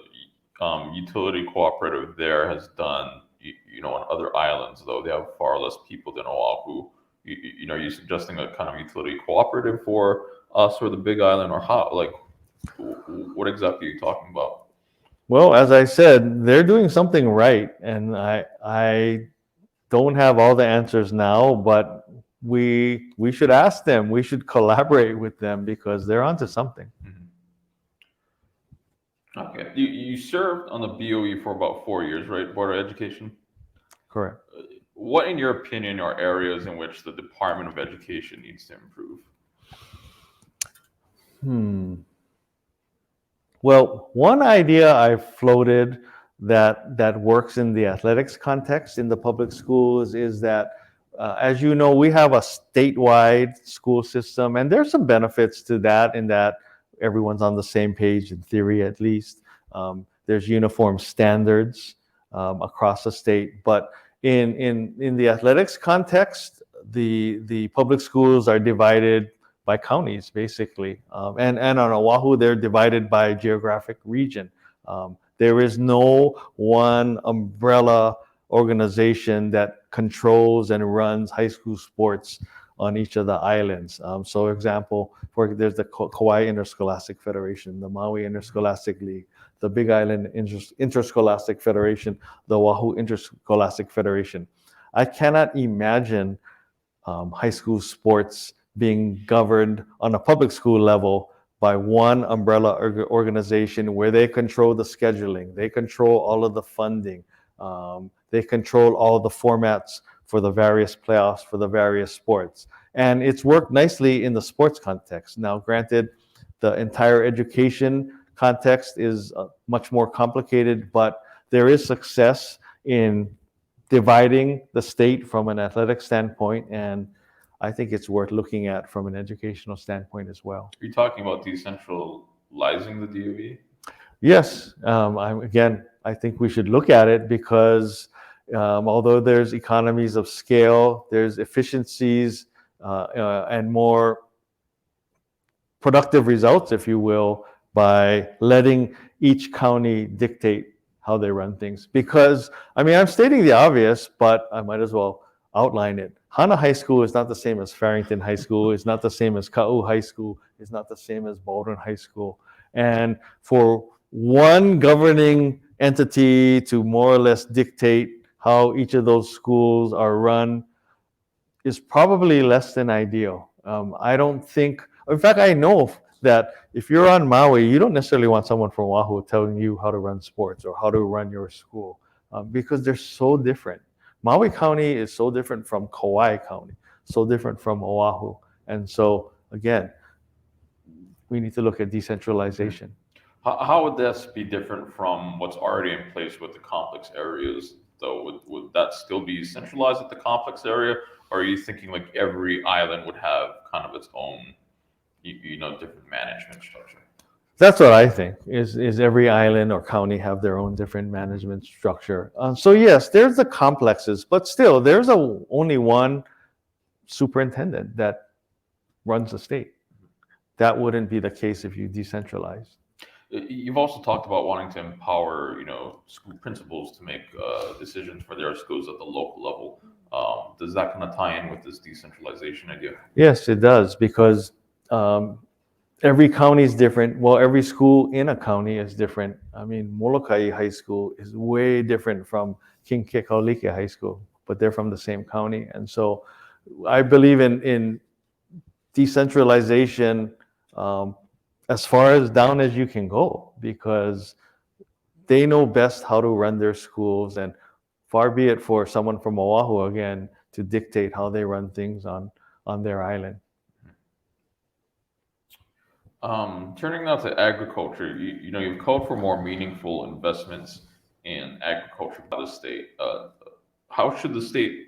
utility cooperative there has done, on other islands, though they have far less people than Oahu? Are you suggesting a kind of utility cooperative for us or the Big Island, or how? Like, what exactly are you talking about? Well, as I said, they're doing something right, and I don't have all the answers now, but we should ask them. We should collaborate with them because they're onto something. Okay, you served on the BOE for about 4 years, right? Board of Education. Correct. What, in your opinion, are areas in which the Department of Education needs to improve? Well, one idea I floated that works in the athletics context in the public schools is that, as you know, we have a statewide school system, and there's some benefits to that in that everyone's on the same page, in theory at least. There's uniform standards across the state, but in the athletics context, the public schools are divided by counties, basically. And on Oahu, they're divided by geographic region. There is no one umbrella organization that controls and runs high school sports on each of the islands. So, example, there's the Kauai Interscholastic Federation, the Maui Interscholastic League, the Big Island Interscholastic Federation, the Oahu Interscholastic Federation. I cannot imagine high school sports being governed on a public school level by one umbrella organization where they control the scheduling, they control all of the funding, they control all the formats for the various playoffs for the various sports. And it's worked nicely in the sports context. Now, granted, the entire education context is much more complicated, but there is success in dividing the state from an athletic standpoint, and I think it's worth looking at from an educational standpoint as well. Are you talking about decentralizing the DOE? Yes. I think we should look at it because although there's economies of scale, there's efficiencies and more productive results, if you will, by letting each county dictate how they run things. Because, I mean, I'm stating the obvious, but I might as well outline it. Hana High School is not the same as Farrington High School. It's not the same as Ka'u High School. It's not the same as Baldwin High School. And for one governing entity to more or less dictate how each of those schools are run is probably less than ideal. I don't think, in fact, I know that if you're on Maui, you don't necessarily want someone from Oahu telling you how to run sports or how to run your school because they're so different. Maui County is so different from Kauai County, so different from Oahu. And so, again, we need to look at decentralization. How would this be different from what's already in place with the complex areas, though? Would that still be centralized at the complex area? Or are you thinking like every island would have kind of its own, different management structure? That's what I think, is every island or county have their own different management structure. So yes, there's the complexes, but still there's only one superintendent that runs the state. That wouldn't be the case if you decentralize. You've also talked about wanting to empower, school principals to make decisions for their schools at the local level. Does that kind of tie in with this decentralization idea? Yes, it does, because every county is different. Well, every school in a county is different. I mean, Molokai High School is way different from King Kekaulike High School, but they're from the same county. And so I believe in decentralization as far as down as you can go, because they know best how to run their schools, and far be it for someone from Oahu, again, to dictate how they run things on their island. Turning now to agriculture, you've called for more meaningful investments in agriculture by the state. How should the state,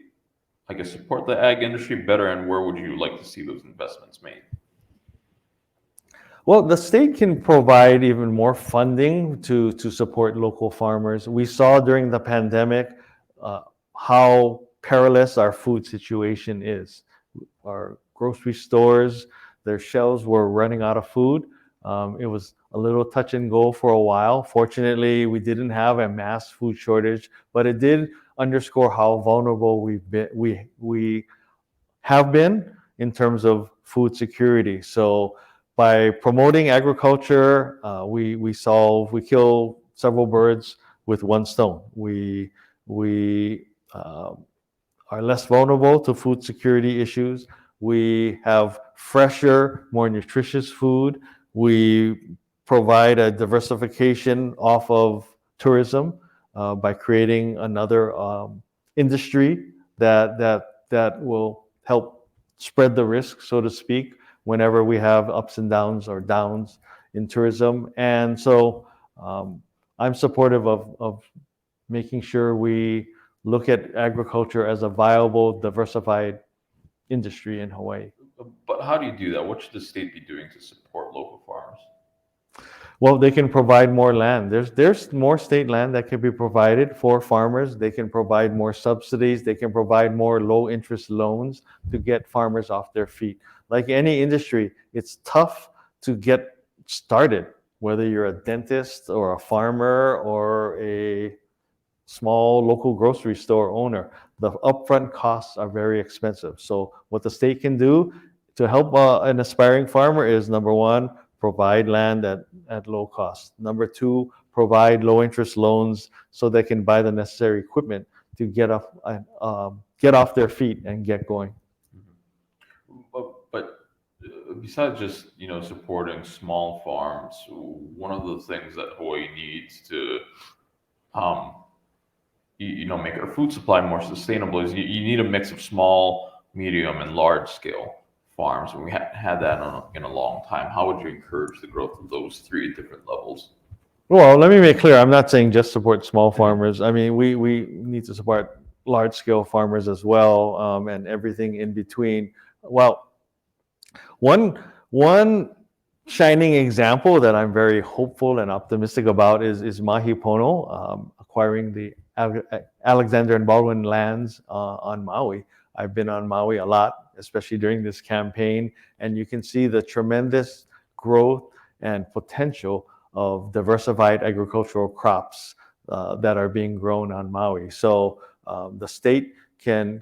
I guess, support the ag industry better, and where would you like to see those investments made? Well, the state can provide even more funding to support local farmers. We saw during the pandemic how perilous our food situation is. Our grocery stores, their shelves were running out of food. It was a little touch and go for a while. Fortunately, we didn't have a mass food shortage, but it did underscore how vulnerable we have been in terms of food security. So by promoting agriculture, we kill several birds with one stone. We are less vulnerable to food security issues. We have fresher, more nutritious food. We provide a diversification off of tourism by creating another industry that will help spread the risk, so to speak, whenever we have ups and downs or downs in tourism. And so I'm supportive of making sure we look at agriculture as a viable, diversified industry in Hawaii. But how do you do that? What should the state be doing to support local farmers? Well, they can provide more land. There's more state land that can be provided for farmers. They can provide more subsidies. They can provide more low interest loans to get farmers off their feet. Like any industry, it's tough to get started, whether you're a dentist or a farmer or a small local grocery store owner. The upfront costs are very expensive. So what the state can do to help an aspiring farmer is, number one, provide land at low cost. Number two, provide low interest loans so they can buy the necessary equipment to get off their feet and get going. But besides just supporting small farms, one of the things that Hawaii needs to make our food supply more sustainable is you need a mix of small, medium, and large scale farms, and we haven't had that in a long time. How would you encourage the growth of those three different levels? Well, let me make clear, I'm not saying just support small farmers. I mean, we need to support large scale farmers as well, and everything in between. Well, one shining example that I'm very hopeful and optimistic about is Mahi Pono acquiring the Alexander and Baldwin lands on Maui. I've been on Maui a lot, especially during this campaign, and you can see the tremendous growth and potential of diversified agricultural crops that are being grown on Maui. So the state can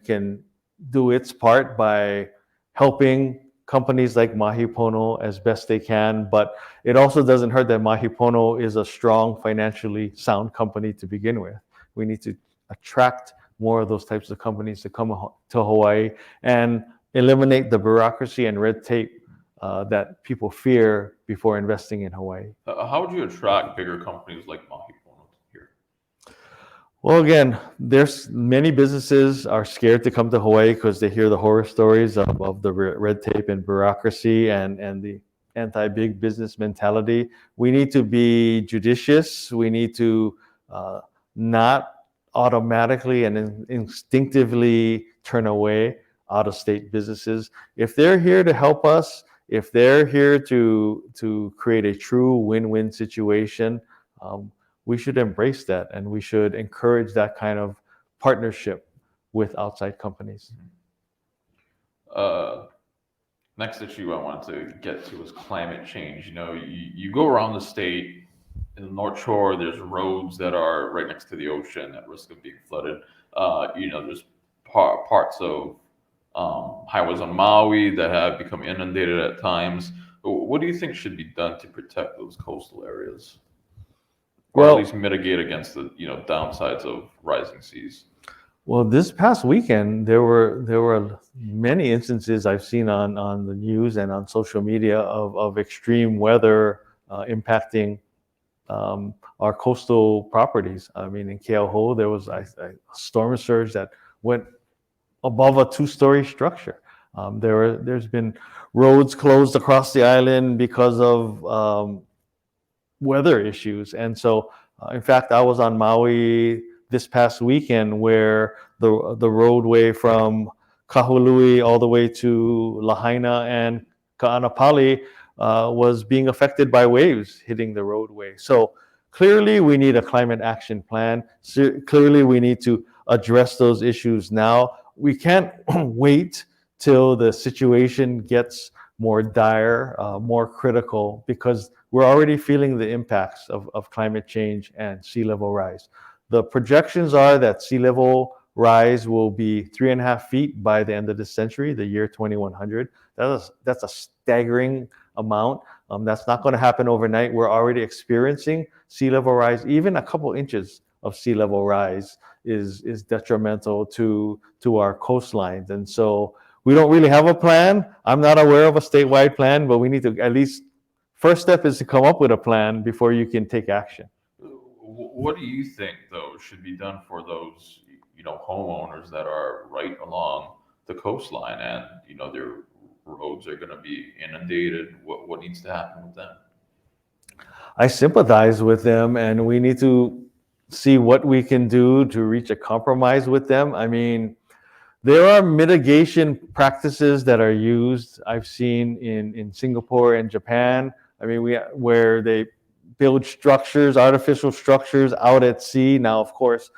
do its part by helping companies like Mahipono as best they can, but it also doesn't hurt that Mahipono is a strong, financially sound company to begin with. We need to attract more of those types of companies to come to Hawaii and eliminate the bureaucracy and red tape that people fear before investing in Hawaii. How would you attract bigger companies like Mahipono here? Well, again, there's many businesses are scared to come to Hawaii because they hear the horror stories of the red tape and bureaucracy and the anti-big business mentality. We need to be judicious. We need to not automatically and instinctively turn away out-of-state businesses. If they're here to help us, if they're here to create a true win-win situation, we should embrace that, and we should encourage that kind of partnership with outside companies. Next issue I wanted to get to is climate change. You go around the state. In the North Shore, there's roads that are right next to the ocean at risk of being flooded. There's parts of highways on Maui that have become inundated at times. What do you think should be done to protect those coastal areas, or at least mitigate against the downsides of rising seas? Well, this past weekend there were many instances I've seen on the news and on social media of extreme weather impacting our coastal properties. I mean, in Keauhou, there was a storm surge that went above a 2-story structure. There's been roads closed across the island because of weather issues. And so, in fact, I was on Maui this past weekend where the roadway from Kahului all the way to Lahaina and Ka'anapali was being affected by waves hitting the roadway. So clearly we need a climate action plan. Clearly we need to address those issues now. We can't wait till the situation gets more dire, more critical, because we're already feeling the impacts of climate change and sea level rise. The projections are that sea level rise will be 3.5 feet by the end of the century, the year 2100. That's a staggering amount. That's not going to happen overnight. We're already experiencing sea level rise. Even a couple inches of sea level rise is detrimental to our coastlines. And so we don't really have a plan. I'm not aware of a statewide plan, but we need to at least, first step is to come up with a plan before you can take action. What do you think, though, should be done for those, homeowners that are right along the coastline and, their roads are going to be inundated? What needs to happen with them? I sympathize with them, and we need to see what we can do to reach a compromise with them. I mean, there are mitigation practices that are used. I've seen in Singapore and Japan. I mean, where they build structures, artificial structures out at sea. Now, of course,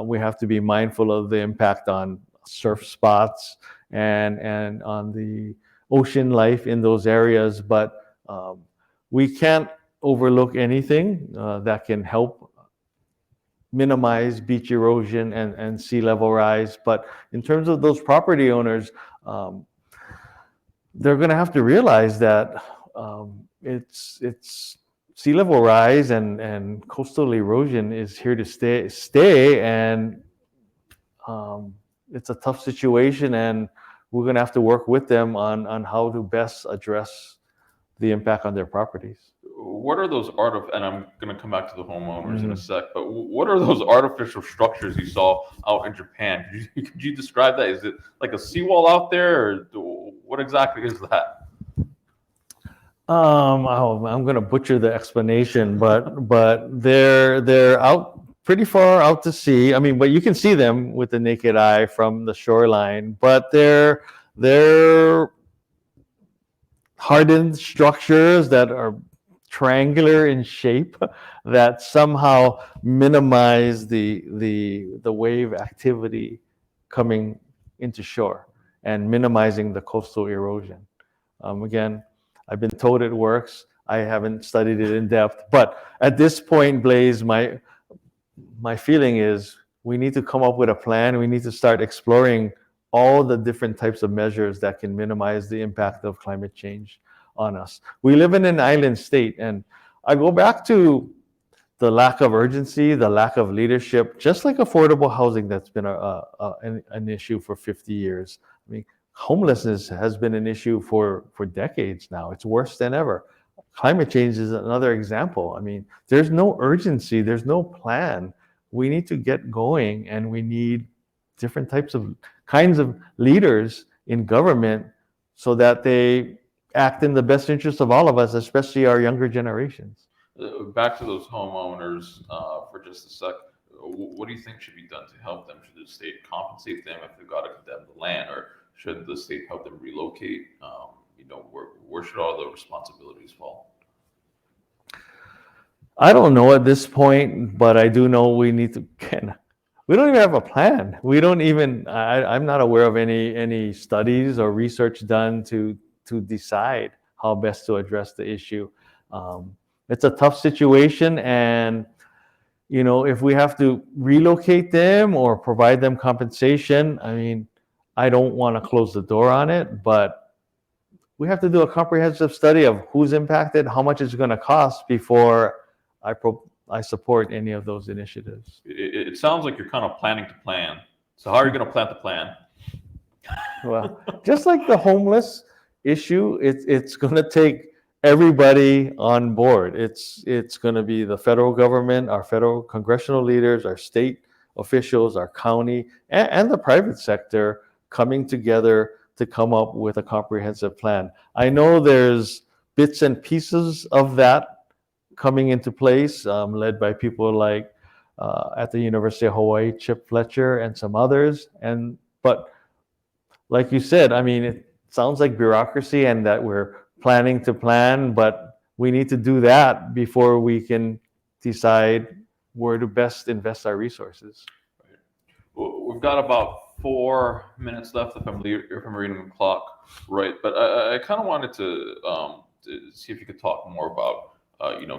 we have to be mindful of the impact on surf spots and on the ocean life in those areas. But we can't overlook anything that can help minimize beach erosion and sea level rise. But in terms of those property owners, they're going to have to realize that it's sea level rise and coastal erosion is here to stay, and it's a tough situation, and we're going to have to work with them on how to best address the impact on their properties. What are those and I'm going to come back to the homeowners in a sec, but what are those artificial structures you saw out in Japan? Could you describe that? Is it like a seawall out there, or what exactly is that? I'm going to butcher the explanation, but they're out pretty far out to sea. I mean, but you can see them with the naked eye from the shoreline. But they're hardened structures that are triangular in shape that somehow minimize the wave activity coming into shore and minimizing the coastal erosion. Again, I've been told it works. I haven't studied it in depth. But at this point, Blaze, my feeling is we need to come up with a plan. We need to start exploring all the different types of measures that can minimize the impact of climate change on us. We live in an island state, and I go back to the lack of urgency, the lack of leadership, just like affordable housing that's been an issue for 50 years. I mean, homelessness has been an issue for decades now. It's worse than ever. Climate change is another example. I mean, there's no urgency, there's no plan. We need to get going, and we need different kinds of leaders in government so that they act in the best interest of all of us, especially our younger generations. Back to those homeowners for just a sec. What do you think should be done to help them? Should the state compensate them if they've got to condemn the land, or should the state help them relocate? Where should all the responsibilities fall? I don't know at this point, but I do know we need to. We don't even have a plan. We don't even. I'm not aware of any studies or research done to decide how best to address the issue. It's a tough situation, and if we have to relocate them or provide them compensation, I mean, I don't want to close the door on it, but we have to do a comprehensive study of who's impacted, how much it's going to cost before I support any of those initiatives. It sounds like you're kind of planning to plan. So how are you going to plan to plan? Well, just like the homeless issue, it's going to take everybody on board. It's going to be the federal government, our federal congressional leaders, our state officials, our county, and the private sector coming together to come up with a comprehensive plan. I know there's bits and pieces of that coming into place, led by people like at the University of Hawaii, Chip Fletcher, and some others. But like you said, I mean, it sounds like bureaucracy and that we're planning to plan, but we need to do that before we can decide where to best invest our resources. Right. Well, we've got about 4 minutes left if I'm reading the clock right. But I kind of wanted to see if you could talk more about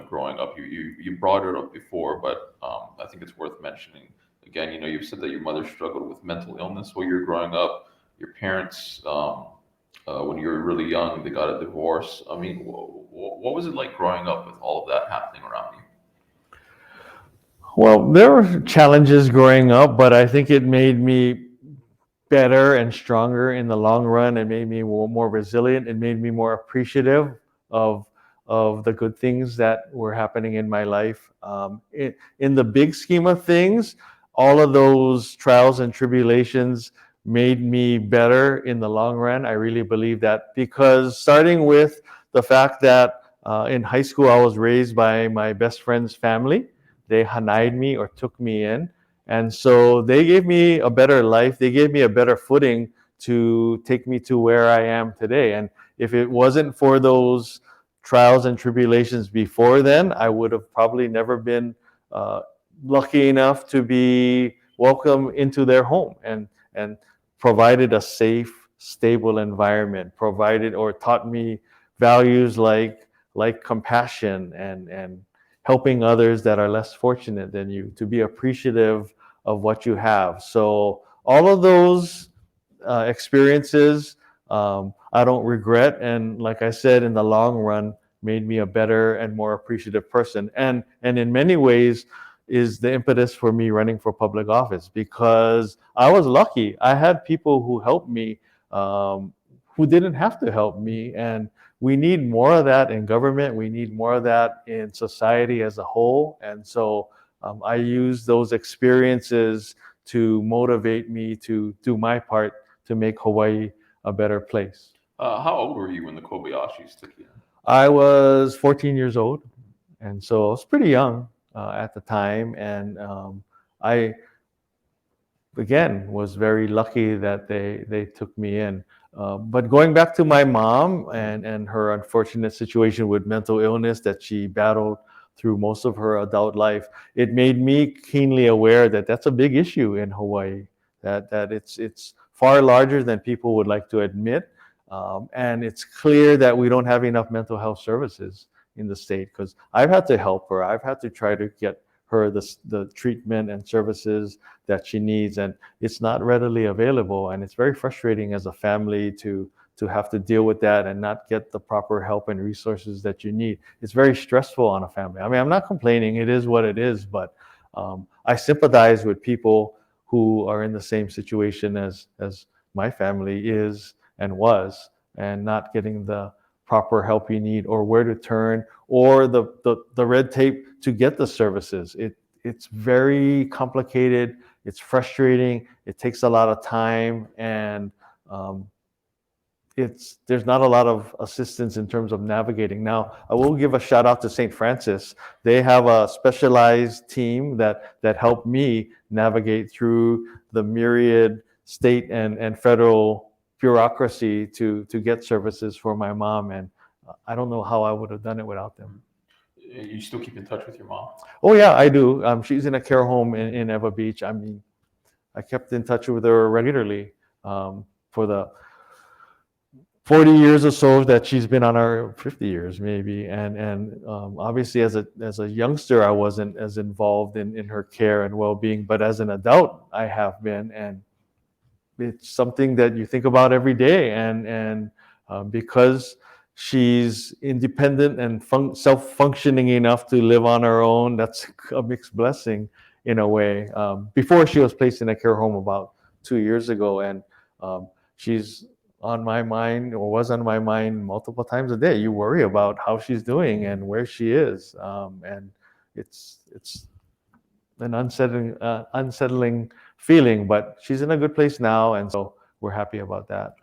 growing up. You brought it up before, but I think it's worth mentioning again. You've said that your mother struggled with mental illness while you were growing up. Your parents, when you were really young, they got a divorce. I mean, what was it like growing up with all of that happening around you? Well, there were challenges growing up, but I think it made me better and stronger in the long run. It made me more resilient. It made me more appreciative of the good things that were happening in my life. In the big scheme of things, all of those trials and tribulations made me better in the long run. I really believe that, because starting with the fact that in high school I was raised by my best friend's family. They hana'd me or took me in. And so they gave me a better life. They gave me a better footing to take me to where I am today. And if it wasn't for those trials and tribulations before then, I would have probably never been lucky enough to be welcome into their home and provided a safe, stable environment, provided or taught me values like compassion and helping others that are less fortunate than you, to be appreciative of what you have. So all of those experiences, I don't regret. And like I said, in the long run, made me a better and more appreciative person. And in many ways is the impetus for me running for public office, because I was lucky. I had people who helped me who didn't have to help me. And we need more of that in government. We need more of that in society as a whole. And so I use those experiences to motivate me to do my part to make Hawaii a better place. How old were you when the Kobayashis took you in? I was 14 years old, and so I was pretty young at the time. And I, again, was very lucky that they took me in. But going back to my mom and her unfortunate situation with mental illness that she battled through most of her adult life, it made me keenly aware that that's a big issue in Hawaii, that it's far larger than people would like to admit. And it's clear that we don't have enough mental health services in the state, because I've had to help her. I've had to try to get her the treatment and services that she needs, and it's not readily available. And it's very frustrating as a family to have to deal with that and not get the proper help and resources that you need. It's very stressful on a family. I mean, I'm not complaining. It is what it is, but I sympathize with people who are in the same situation as my family is and was, and not getting the proper help you need, or where to turn, or the red tape to get the services. It's very complicated. It's frustrating. It takes a lot of time, and there's not a lot of assistance in terms of navigating. Now, I will give a shout out to St. Francis. They have a specialized team that helped me navigate through the myriad state and federal bureaucracy to get services for my mom. And I don't know how I would have done it without them. You still keep in touch with your mom? Oh yeah, I do. She's in a care home in Eva Beach. I mean, I kept in touch with her regularly for the 40 years or so that she's been on our 50 years maybe. And obviously as a youngster, I wasn't as involved in her care and well-being, but as an adult, I have been. And it's something that you think about every day. And because she's independent and self-functioning enough to live on her own, that's a mixed blessing in a way. Before she was placed in a care home about 2 years ago, and she's on my mind, or was on my mind, multiple times a day. You worry about how she's doing and where she is, and it's an unsettling feeling. But she's in a good place now, and so we're happy about that.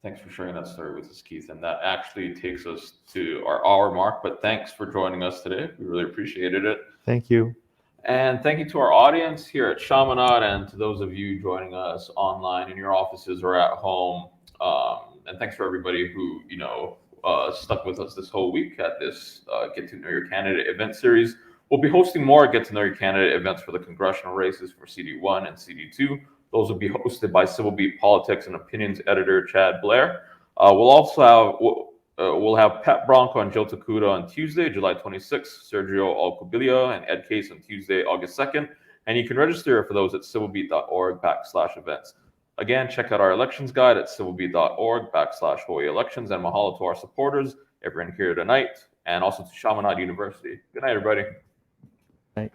Thanks for sharing that story with us, Keith. And that actually takes us to our hour mark. But thanks for joining us today. We really appreciated it. Thank you. And thank you to our audience here at Chaminade, and to those of you joining us online in your offices or at home. And thanks for everybody who, stuck with us this whole week at this Get to Know Your Candidate event series. We'll be hosting more Get to Know Your Candidate events for the congressional races for CD1 and CD2. Those will be hosted by Civil Beat Politics and Opinions editor Chad Blair. We'll also have Pat Bronco and Jill Takuda on Tuesday, July 26th, Sergio Alcobilia and Ed Case on Tuesday, August 2nd. And you can register for those at civilbeat.org/events. Again, check out our elections guide at civilbeat.org/Hawaii elections. And mahalo to our supporters, everyone here tonight, and also to Chaminade University. Good night, everybody. Night.